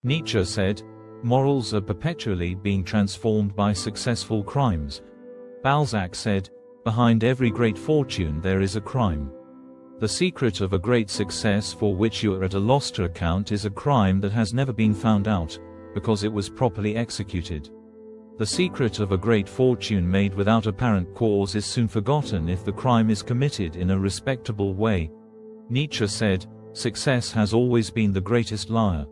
Nietzsche said, "Morals are perpetually being transformed by successful crimes." Balzac said, "Behind every great fortune there is a crime." The secret of a great success for which you are at a loss to account is a crime that has never been found out, because it was properly executed. The secret of a great fortune made without apparent cause is soon forgotten if the crime is committed in a respectable way. Nietzsche said, "Success has always been the greatest liar."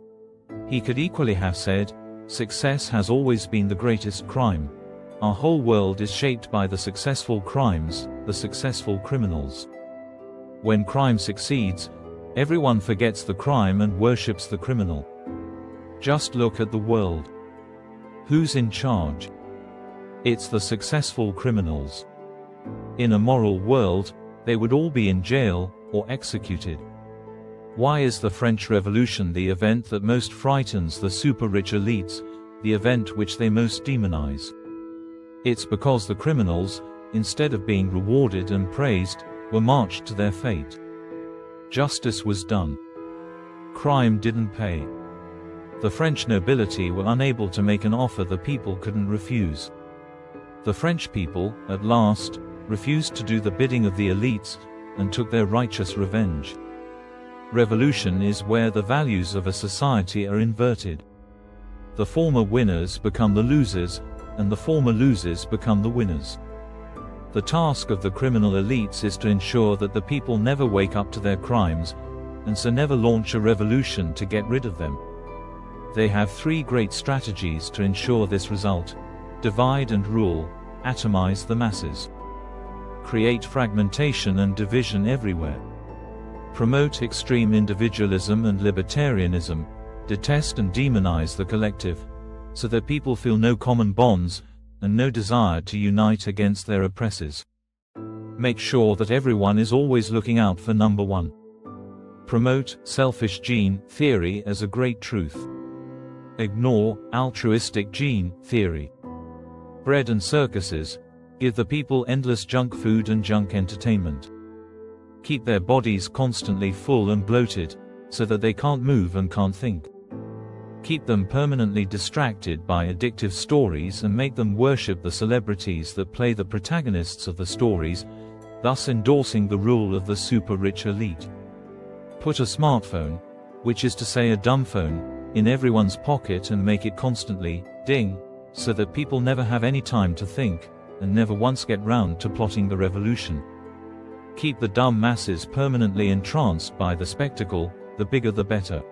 He could equally have said, "Success has always been the greatest crime." Our whole world is shaped by the successful crimes, the successful criminals. When crime succeeds, everyone forgets the crime and worships the criminal. Just look at the world. Who's in charge? It's the successful criminals. In a moral world, they would all be in jail, or executed. Why is the French Revolution the event that most frightens the super-rich elites, the event which they most demonize? It's because the criminals, instead of being rewarded and praised, were marched to their fate. Justice was done. Crime didn't pay. The French nobility were unable to make an offer the people couldn't refuse. The French people, at last, refused to do the bidding of the elites, and took their righteous revenge. Revolution is where the values of a society are inverted. The former winners become the losers, and the former losers become the winners. The task of the criminal elites is to ensure that the people never wake up to their crimes, and so never launch a revolution to get rid of them. They have three great strategies to ensure this result: divide and rule, atomize the masses, create fragmentation and division everywhere, promote extreme individualism and libertarianism, detest and demonize the collective, so that people feel no common bonds, and no desire to unite against their oppressors. Make sure that everyone is always looking out for number one. Promote selfish gene theory as a great truth. Ignore altruistic gene theory. Bread and circuses, give the people endless junk food and junk entertainment. Keep their bodies constantly full and bloated, so that they can't move and can't think. Keep them permanently distracted by addictive stories and make them worship the celebrities that play the protagonists of the stories, thus endorsing the rule of the super-rich elite. Put a smartphone, which is to say a dumb phone, in everyone's pocket and make it constantly ding, so that people never have any time to think, and never once get round to plotting the revolution. Keep the dumb masses permanently entranced by the spectacle, the bigger the better.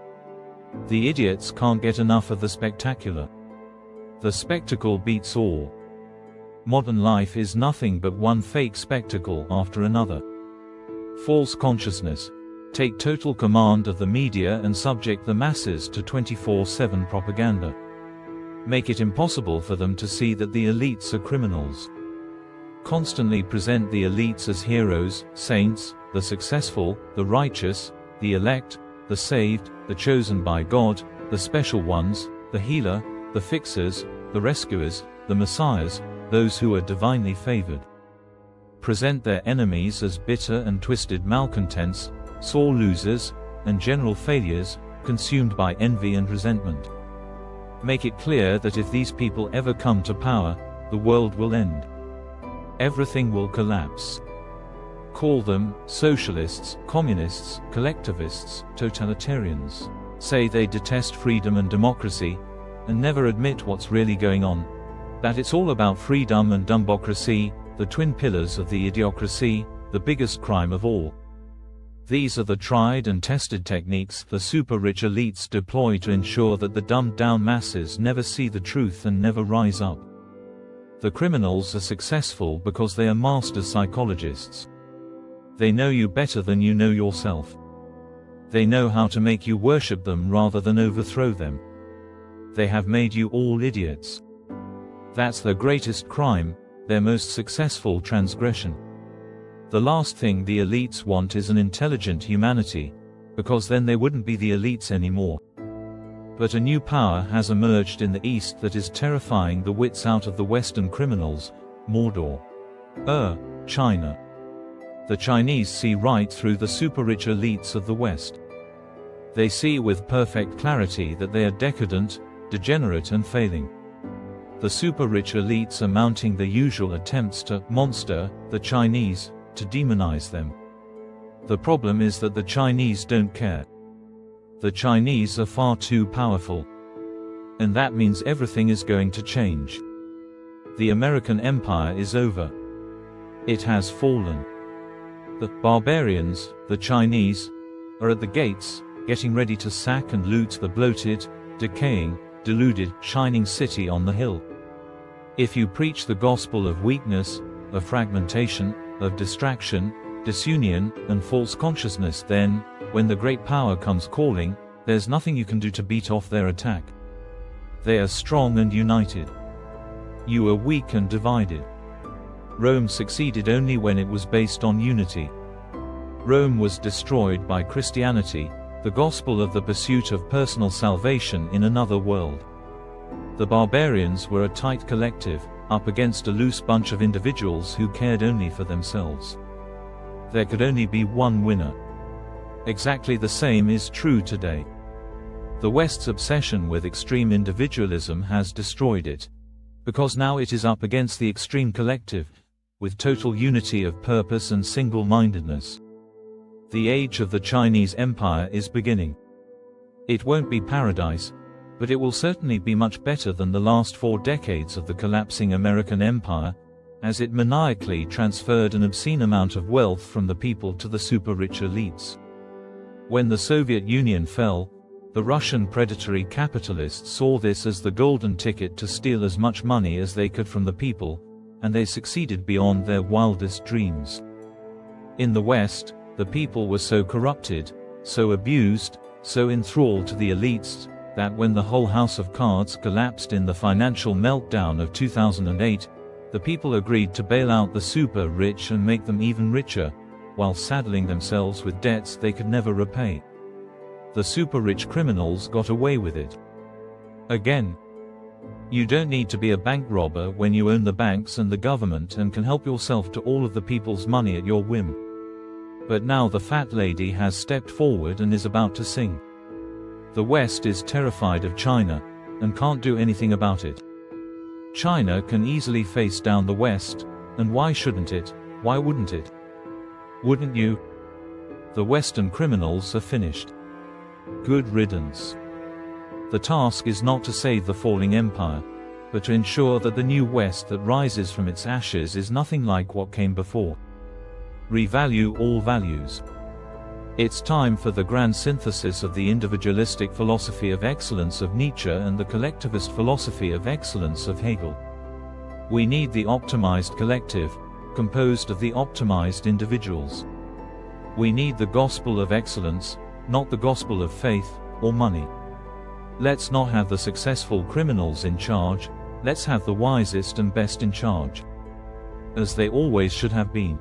The idiots can't get enough of the spectacular. The spectacle beats all. Modern life is nothing but one fake spectacle after another. False consciousness. Take total command of the media and subject the masses to 24/7 propaganda. Make it impossible for them to see that the elites are criminals. Constantly present the elites as heroes, saints, the successful, the righteous, the elect, the saved, the chosen by God, the special ones, the healer, the fixers, the rescuers, the messiahs, those who are divinely favored. Present their enemies as bitter and twisted malcontents, sore losers, and general failures, consumed by envy and resentment. Make it clear that if these people ever come to power, the world will end. Everything will collapse. Call them socialists, communists, collectivists, totalitarians. Say they detest freedom and democracy, and never admit what's really going on. That it's all about freedom and dumbocracy, the twin pillars of the idiocracy, the biggest crime of all. These are the tried and tested techniques the super-rich elites deploy to ensure that the dumbed-down masses never see the truth and never rise up. The criminals are successful because they are master psychologists. They know you better than you know yourself. They know how to make you worship them rather than overthrow them. They have made you all idiots. That's their greatest crime, their most successful transgression. The last thing the elites want is an intelligent humanity, because then they wouldn't be the elites anymore. But a new power has emerged in the East that is terrifying the wits out of the Western criminals: Mordor. China. The Chinese see right through the super-rich elites of the West. They see with perfect clarity that they are decadent, degenerate and failing. The super-rich elites are mounting the usual attempts to monster the Chinese, to demonize them. The problem is that the Chinese don't care. The Chinese are far too powerful. And that means everything is going to change. The American empire is over. It has fallen. The barbarians, the Chinese, are at the gates, getting ready to sack and loot the bloated, decaying, deluded, shining city on the hill. If you preach the gospel of weakness, of fragmentation, of distraction, disunion, and false consciousness, then, when the great power comes calling, there's nothing you can do to beat off their attack. They are strong and united. You are weak and divided. Rome succeeded only when it was based on unity. Rome was destroyed by Christianity, the gospel of the pursuit of personal salvation in another world. The barbarians were a tight collective, up against a loose bunch of individuals who cared only for themselves. There could only be one winner. Exactly the same is true today. The West's obsession with extreme individualism has destroyed it, because now it is up against the extreme collective, with total unity of purpose and single-mindedness. The age of the Chinese Empire is beginning. It won't be paradise, but it will certainly be much better than the last 4 decades of the collapsing American empire, as it maniacally transferred an obscene amount of wealth from the people to the super-rich elites. When the Soviet Union fell, the Russian predatory capitalists saw this as the golden ticket to steal as much money as they could from the people, and they succeeded beyond their wildest dreams. In the West, the people were so corrupted, so abused, so enthralled to the elites, that when the whole house of cards collapsed in the financial meltdown of 2008, the people agreed to bail out the super-rich and make them even richer, while saddling themselves with debts they could never repay. The super-rich criminals got away with it. Again, you don't need to be a bank robber when you own the banks and the government and can help yourself to all of the people's money at your whim. But now the fat lady has stepped forward and is about to sing. The West is terrified of China, and can't do anything about it. China can easily face down the West, and why shouldn't it? Why wouldn't it? Wouldn't you? The Western criminals are finished. Good riddance. The task is not to save the falling empire, but to ensure that the new West that rises from its ashes is nothing like what came before. Revalue all values. It's time for the grand synthesis of the individualistic philosophy of excellence of Nietzsche and the collectivist philosophy of excellence of Hegel. We need the optimized collective, composed of the optimized individuals. We need the gospel of excellence, not the gospel of faith or money. Let's not have the successful criminals in charge, let's have the wisest and best in charge. As they always should have been.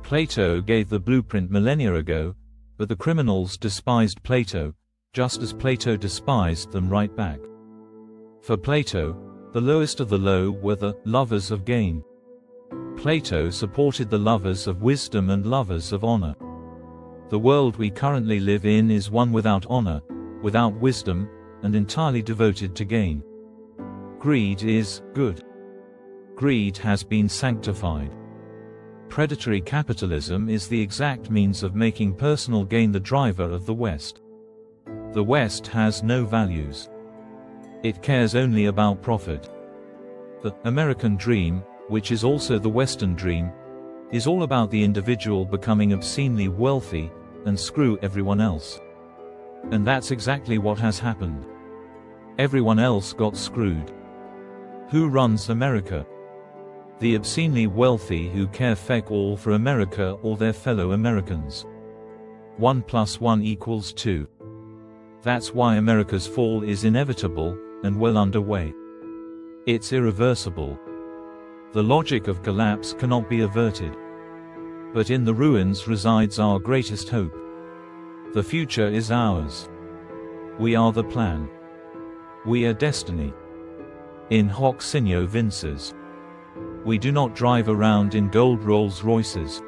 Plato gave the blueprint millennia ago, but the criminals despised Plato, just as Plato despised them right back. For Plato, the lowest of the low were the lovers of gain. Plato supported the lovers of wisdom and lovers of honor. The world we currently live in is one without honor, without wisdom, and entirely devoted to gain. Greed is good. Greed has been sanctified. Predatory capitalism is the exact means of making personal gain the driver of the West. The West has no values. It cares only about profit. The American dream, which is also the Western dream, is all about the individual becoming obscenely wealthy, and screw everyone else. And that's exactly what has happened. Everyone else got screwed. Who runs America? The obscenely wealthy who care feck all for America or their fellow Americans. 1 + 1 = 2. That's why America's fall is inevitable, and well underway. It's irreversible. The logic of collapse cannot be averted. But in the ruins resides our greatest hope. The future is ours. We are the plan. We are destiny. In hoc signo vinces. We do not drive around in gold Rolls Royces.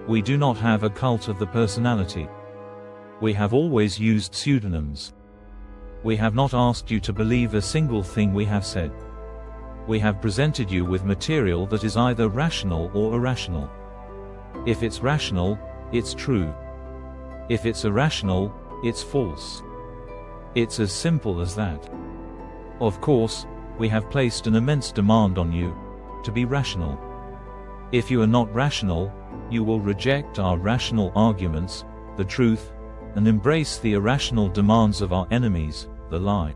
We do not have a cult of the personality. We have always used pseudonyms. We have not asked you to believe a single thing we have said. We have presented you with material that is either rational or irrational. If it's rational, it's true. If it's irrational, it's false. It's as simple as that. Of course, we have placed an immense demand on you to be rational. If you are not rational, you will reject our rational arguments, the truth, and embrace the irrational demands of our enemies, the lie.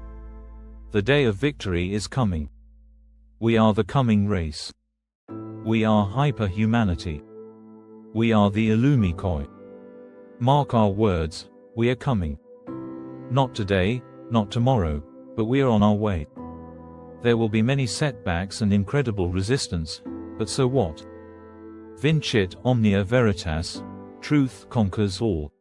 The day of victory is coming. We are the coming race. We are hyper-humanity. We are the Illumikoi. Mark our words, we are coming. Not today, not tomorrow, but we are on our way. There will be many setbacks and incredible resistance, but so what? Vincit omnia veritas, truth conquers all.